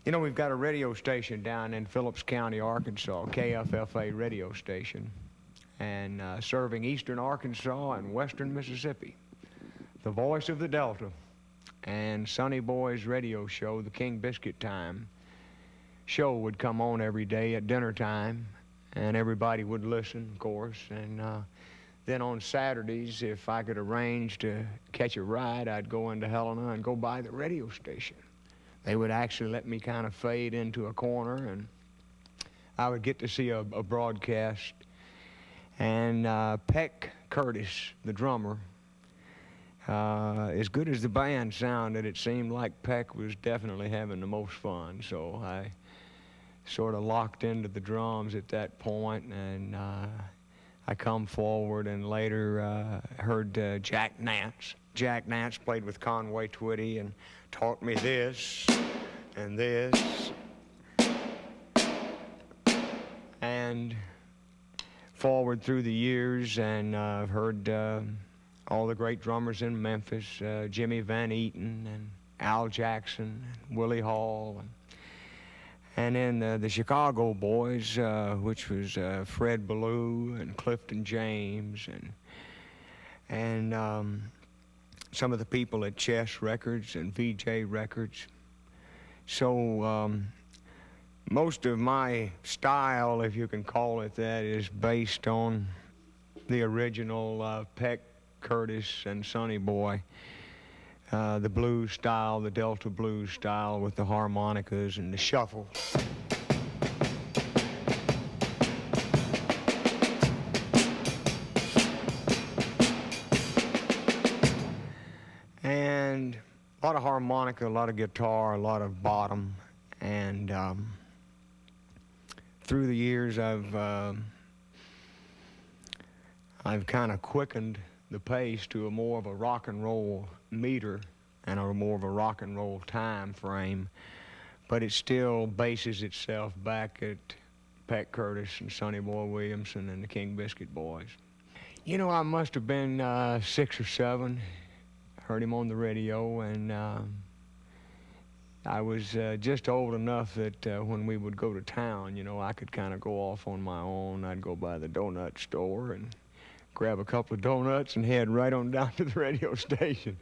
You know, we've got a radio station down in Phillips County, Arkansas, KFFA radio station, and serving eastern Arkansas and western Mississippi. The voice of the Delta and Sonny Boy's radio show, the King Biscuit Time show, would come on every day at dinner time, and everybody would listen, of course. And then on Saturdays, if I could arrange to catch a ride, I'd go into Helena and go by the radio station. They would actually let me kind of fade into a corner, and I would get to see a broadcast. And Peck Curtis, the drummer, as good as the band sounded, it seemed like Peck was definitely having the most fun. So I sort of locked into the drums at that point, and I come forward and later heard Jack Nance. Jack Nance played with Conway Twitty and taught me this and this. And forward through the years, and I've heard all the great drummers in Memphis, Jimmy Van Eaton and Al Jackson and Willie Hall, and then the Chicago boys, which was Fred Ballou and Clifton James, and some of the people at Chess Records and VJ Records. So most of my style, if you can call it that, is based on the original Peck, Curtis, and Sonny Boy. The blues style, the Delta blues style with the harmonicas and the shuffle. And a lot of harmonica, a lot of guitar, a lot of bottom. And through the years, I've kind of quickened the pace to a more of a rock and roll meter and a more of a rock and roll time frame, but it still bases itself back at Peck Curtis and Sonny Boy Williamson and the King Biscuit Boys. You know, I must have been 6 or 7, heard him on the radio, and I was just old enough that when we would go to town, you know, I could kind of go off on my own. I'd go by the donut store and grab a couple of donuts and head right on down to the radio station.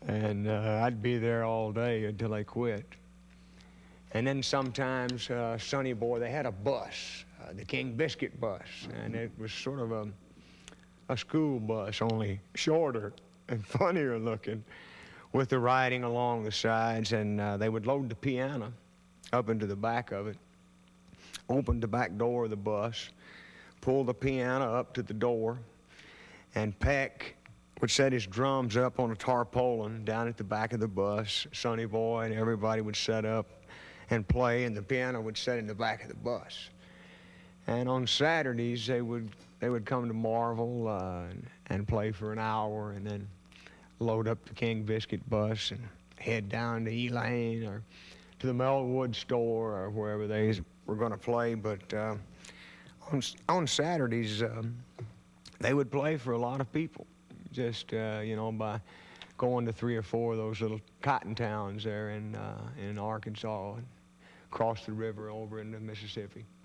And I'd be there all day until I quit. And then sometimes Sonny Boy, they had a bus, the King Biscuit bus, and it was sort of a school bus, only shorter and funnier looking, with the writing along the sides, and they would load the piano up into the back of it, open the back door of the bus, pull the piano up to the door, and Peck would set his drums up on a tarpaulin down at the back of the bus. Sonny Boy and everybody would set up and play, and the piano would sit in the back of the bus. And on Saturdays, they would come to Marvel and play for an hour, and then load up the King Biscuit bus and head down to Elaine or to the Melwood store or wherever they were going to play. But on Saturdays, they would play for a lot of people, just you know, by going to 3 or 4 of those little cotton towns there in Arkansas and across the river over into Mississippi.